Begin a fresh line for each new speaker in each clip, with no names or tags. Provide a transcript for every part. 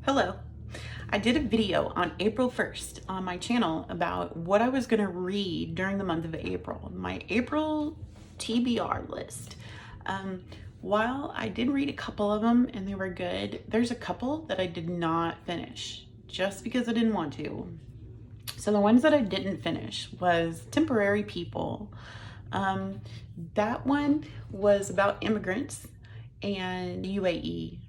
Hello. I did a video on April 1st on my channel about what I was going to read during the month of April, my April TBR list. While I did read a couple of them and they were good, there's a couple that I did not finish just because I didn't want to. So the ones that I didn't finish was Temporary People. That one was about immigrants and UAE.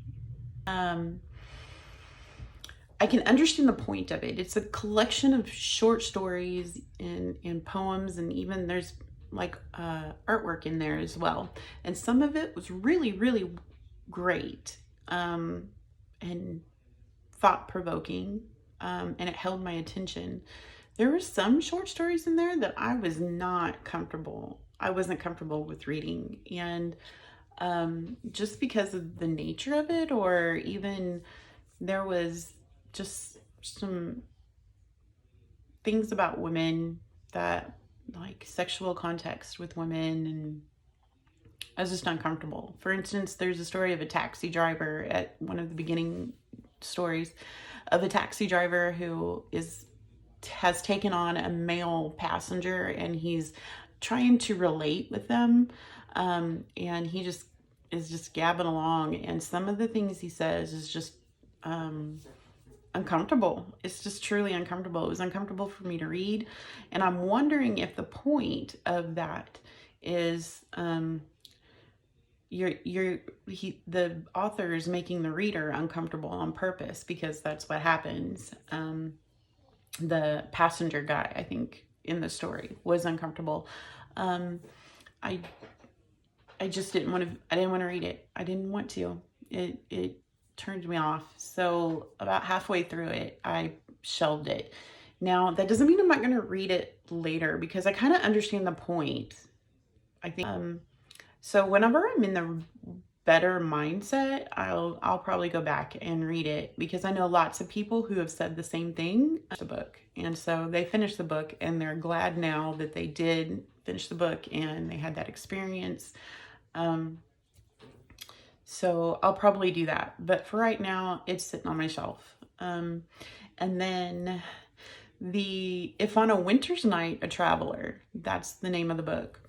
I can understand the point of it. It's a collection of short stories and poems, and even there's like artwork in there as well. And some of it was really, really great and thought-provoking, and it held my attention. There were some short stories in there that I was not comfortable. I wasn't comfortable with reading, and just because of the nature of it, or even there was just some things about women that, like sexual context with women, and I was just uncomfortable. For instance, there's a story of a taxi driver at one of the beginning stories of a taxi driver who has taken on a male passenger, and he's trying to relate with them, and he just is just gabbing along, and some of the things he says is just uncomfortable. It's just truly uncomfortable. It was uncomfortable for me to read, and I'm wondering if the point of that is the author is making the reader uncomfortable on purpose, because that's what happens. The passenger guy, I think, in the story was uncomfortable. I just didn't want to. I didn't want to read it. I didn't want to. It turned me off. So about halfway through it, I shelved it. Now, that doesn't mean I'm not going to read it later, because I kind of understand the point. I think so whenever I'm in the better mindset, I'll probably go back and read it, because I know lots of people who have said the same thing. The book, and so they finished the book and they're glad now that they did finish the book and they had that experience. So I'll probably do that, but for right now, it's sitting on my shelf. And then If on a Winter's Night, a Traveler, that's the name of the book.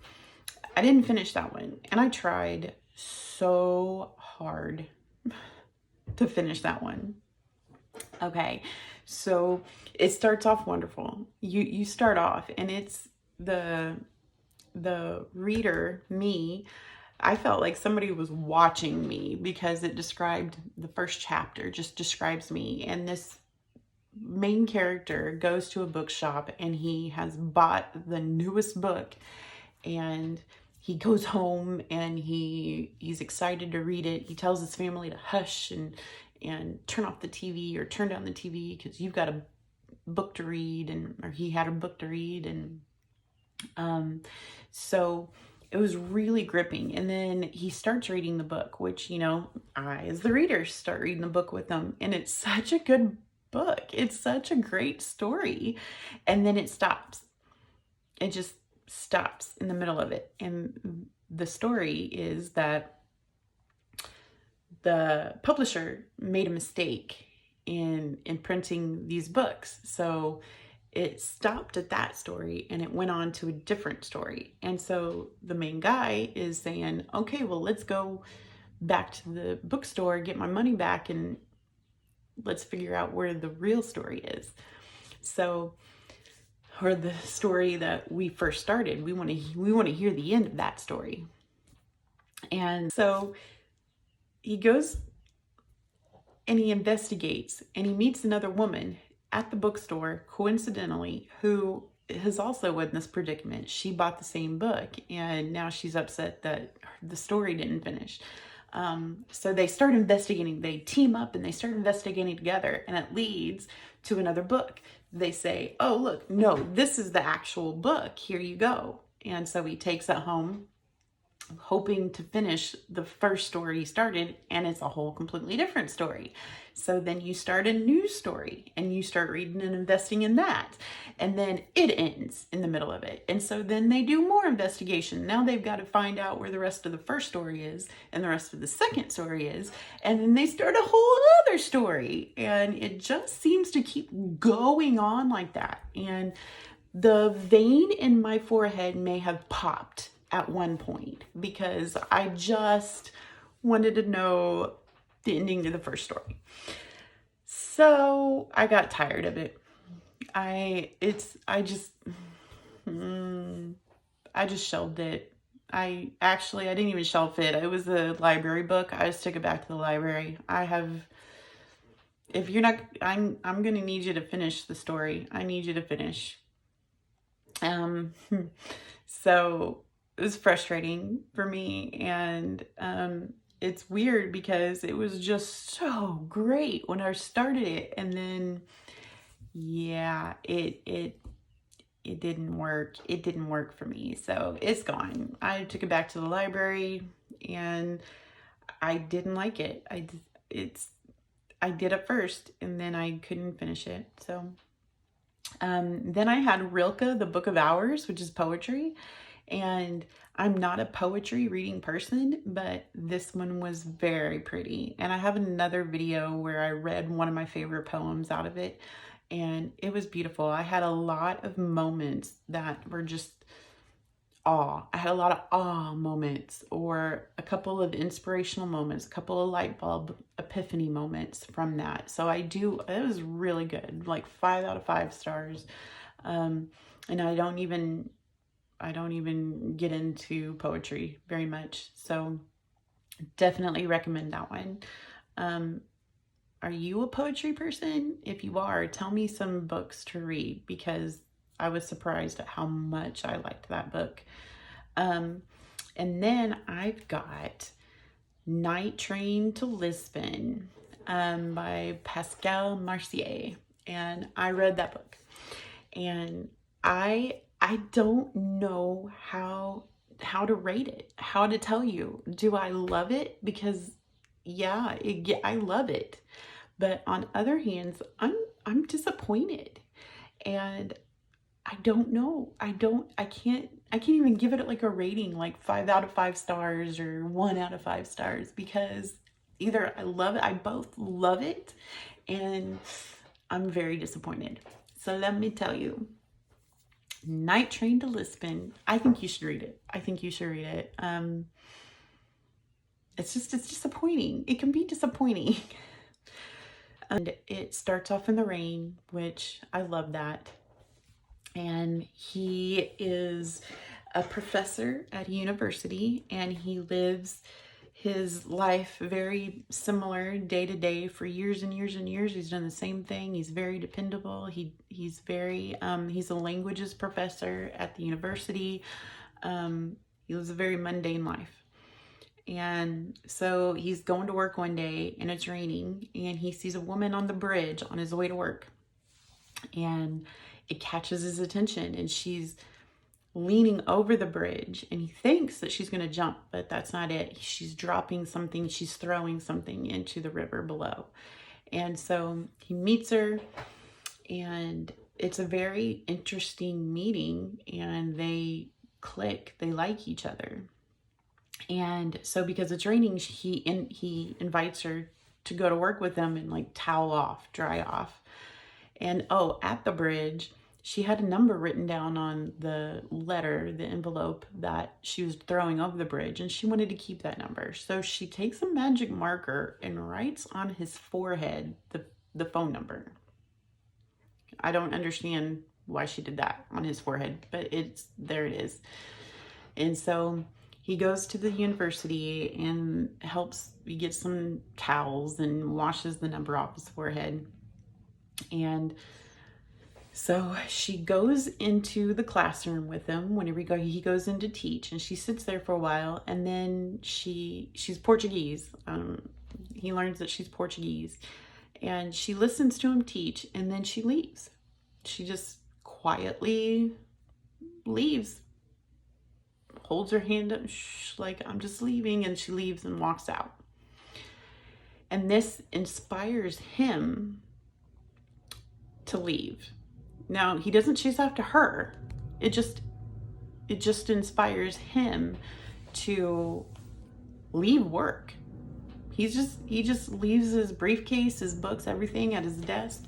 I didn't finish that one, and I tried so hard to finish that one. Okay, so it starts off wonderful. You start off, and it's the reader, me. I felt like somebody was watching me, because it described, the first chapter just describes me. And this main character goes to a bookshop and he has bought the newest book, and he goes home and he's excited to read it. He tells his family to hush and turn off the TV, or turn down the TV, because you've got a book to read, or he had a book to read. And so it was really gripping. And then he starts reading the book, which, I, as the reader, start reading the book with them. And it's such a good book. It's such a great story. And then it stops. It just stops in the middle of it. And the story is that the publisher made a mistake in printing these books. So it stopped at that story and it went on to a different story. And so the main guy is saying, okay, well, let's go back to the bookstore, get my money back, and let's figure out where the real story is. So, or the story that we first started, we want to hear the end of that story. And so he goes and he investigates, and he meets another woman at the bookstore, coincidentally, who is also in this predicament. She bought the same book, and now she's upset that the story didn't finish. So they start investigating. They team up and they start investigating together, and it leads to another book. They say, oh, look, no, this is the actual book. Here you go. And so he takes it home, hoping to finish the first story he started, and it's a whole completely different story. So then you start a new story and you start reading and investing in that. And then it ends in the middle of it. And so then they do more investigation. Now they've got to find out where the rest of the first story is and the rest of the second story is. And then they start a whole other story. And it just seems to keep going on like that. And the vein in my forehead may have popped at one point because I just wanted to know the ending to the first story. So I got tired of it. I just shelved it. I didn't even shelf it. It was a library book. I just took it back to the library. If you're not, I'm going to need you to finish the story. I need you to finish. So it was frustrating for me, and it's weird because it was just so great when I started it, and then yeah, it didn't work. It didn't work for me, so it's gone. I took it back to the library, and I didn't like it. I did it first, and then I couldn't finish it. So then I had Rilke, the Book of Hours, which is poetry. And I'm not a poetry reading person, but this one was very pretty. And I have another video where I read one of my favorite poems out of it, and it was beautiful. I had a lot of moments that were just awe. I had a lot of awe moments, or a couple of inspirational moments, a couple of light bulb epiphany moments from that. So it was really good, like 5 out of 5 stars. And I don't even get into poetry very much, so definitely recommend that one. Are you a poetry person? If you are, tell me some books to read, because I was surprised at how much I liked that book. And then I've got Night Train to Lisbon by Pascal Mercier, and I read that book, and I don't know how to rate it, how to tell you. Do I love it? Because yeah, I love it. But on other hands, I'm disappointed. And I don't know. I can't even give it like a rating, like 5 out of 5 stars or 1 out of 5 stars, because either I both love it, and I'm very disappointed. So let me tell you, Night Train to Lisbon, I think you should read it. It's disappointing. It can be disappointing. And it starts off in the rain, which I love that. And he is a professor at a university, and he lives his life very similar day to day for years and years and years. He's done the same thing. He's very dependable. He's a languages professor at the university. He lives a very mundane life. And so he's going to work one day, and it's raining, and he sees a woman on the bridge on his way to work, and it catches his attention, and she's leaning over the bridge, and he thinks that she's going to jump, but that's not it. She's dropping something. She's throwing something into the river below. And so he meets her, and it's a very interesting meeting, and they click. They like each other. And so because it's raining, he invites her to go to work with him and like dry off. And at the bridge, she had a number written down on the envelope that she was throwing over the bridge, and she wanted to keep that number. So she takes a magic marker and writes on his forehead the phone number. I don't understand why she did that on his forehead, but there it is. And so he goes to the university and he gets some towels and washes the number off his forehead. And so she goes into the classroom with him whenever he goes in to teach, and she sits there for a while, and then she's Portuguese. He learns that she's Portuguese, and she listens to him teach, and then she leaves. She just quietly leaves, holds her hand up, like, I'm just leaving, and she leaves and walks out. And this inspires him to leave. Now, he doesn't chase after her. It just inspires him to leave work. He just leaves his briefcase, his books, everything at his desk.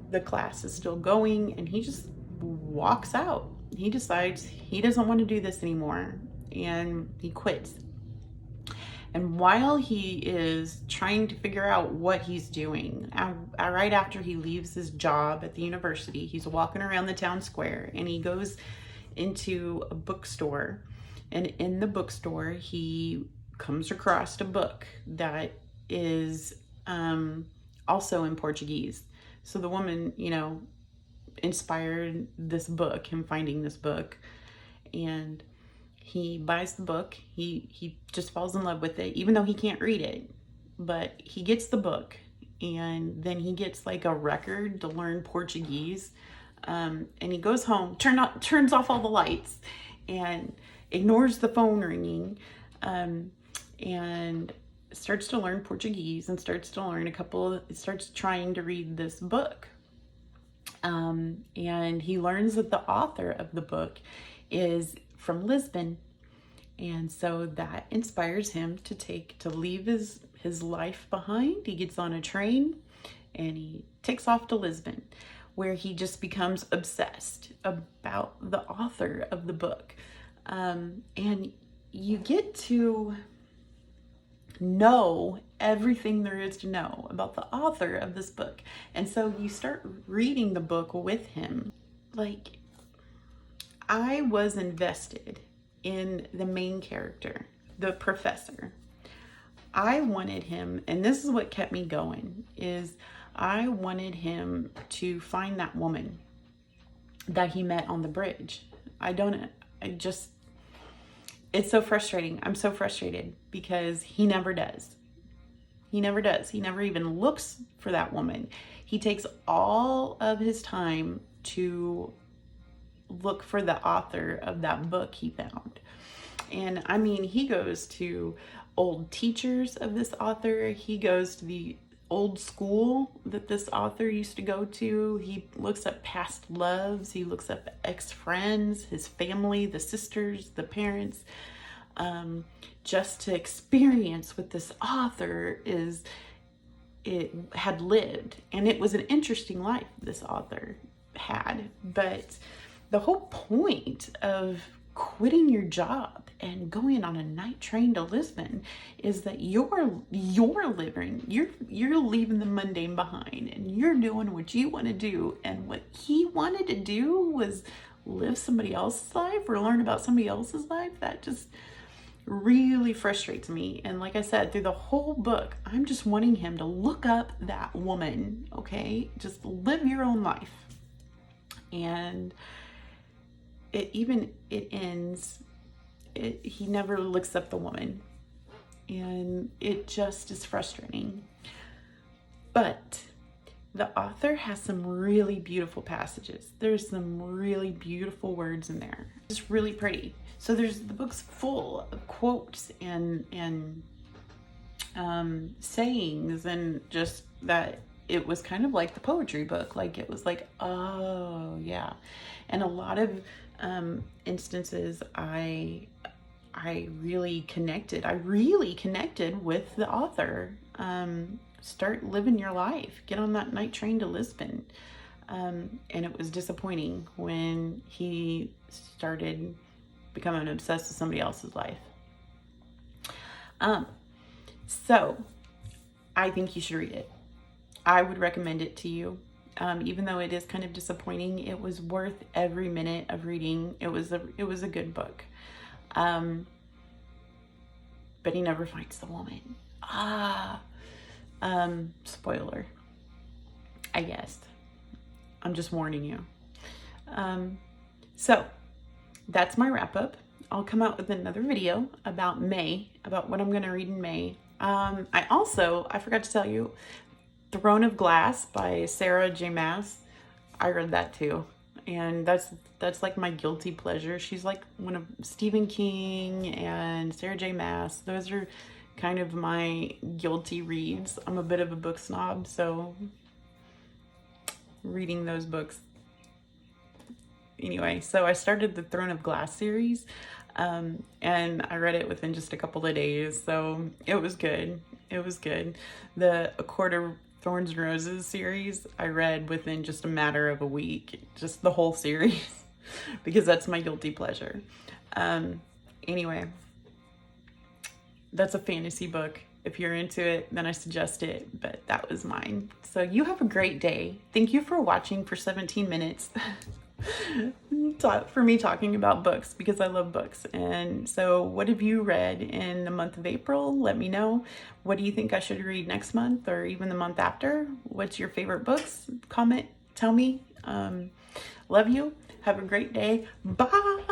The class is still going, and he just walks out. He decides he doesn't want to do this anymore, and he quits. And while he is trying to figure out what he's doing, right after he leaves his job at the university, he's walking around the town square, and he goes into a bookstore. And in the bookstore, he comes across a book that is also in Portuguese. So the woman, inspired this book, him finding this book, and he buys the book. He just falls in love with it, even though he can't read it. But he gets the book, and then he gets like a record to learn Portuguese. And he goes home, turns off all the lights, and ignores the phone ringing, and starts to learn Portuguese, and starts trying to read this book. And he learns that the author of the book is from Lisbon. And so that inspires him to leave his life behind. He gets on a train and he takes off to Lisbon, where he just becomes obsessed about the author of the book. And you get to know everything there is to know about the author of this book. And so you start reading the book with him. Like, I was invested in the main character, the professor. I wanted him, and this is what kept me going, is I wanted him to find that woman that he met on the bridge. It's so frustrating. I'm so frustrated because he never does. He never does. He never even looks for that woman. He takes all of his time to look for the author of that book he found. And I mean, he goes to old teachers of this author. He goes to the old school that this author used to go to. He looks up past loves. He looks up ex-friends, his family, the sisters, the parents, just to experience what this author had lived. And it was an interesting life this author had. But the whole point of quitting your job and going on a night train to Lisbon is that you're living, you're leaving the mundane behind, and you're doing what you want to do. And what he wanted to do was live somebody else's life or learn about somebody else's life. That just really frustrates me. And like I said, through the whole book, I'm just wanting him to look up that woman. Okay, just live your own life. And it ends, he never looks up the woman, and it just is frustrating. But the author has some really beautiful passages. There's some really beautiful words in there. It's really pretty. So the book's full of quotes and sayings, and just that it was kind of like the poetry book. Like, it was like, oh yeah. And a lot of instances I really connected with the author. Start living your life, get on that night train to Lisbon. And it was disappointing when he started becoming obsessed with somebody else's life. So I think you should read it. I would recommend it to you. Even though it is kind of disappointing, it was worth every minute of reading. It was a good book. But he never finds the woman. Spoiler, I guess. I'm just warning you. So that's my wrap up. I'll come out with another video about May, about what I'm going to read in May. I forgot to tell you, Throne of Glass by Sarah J. Maas. I read that too. And that's like my guilty pleasure. She's like one of Stephen King and Sarah J. Maas. Those are kind of my guilty reads. I'm a bit of a book snob, so reading those books. Anyway, so I started the Throne of Glass series, and I read it within just a couple of days, so it was good. It was good. The A Court of Thorns and Roses series, I read within just a matter of a week, just the whole series, because that's my guilty pleasure. Anyway, that's a fantasy book. If you're into it, then I suggest it, but that was mine. So you have a great day. Thank you for watching for 17 minutes. For me talking about books, because I love books. And so what have you read in the month of April? Let me know. What do you think I should read next month or even the month after? What's your favorite books? Comment, tell me. Love you. Have a great day. Bye.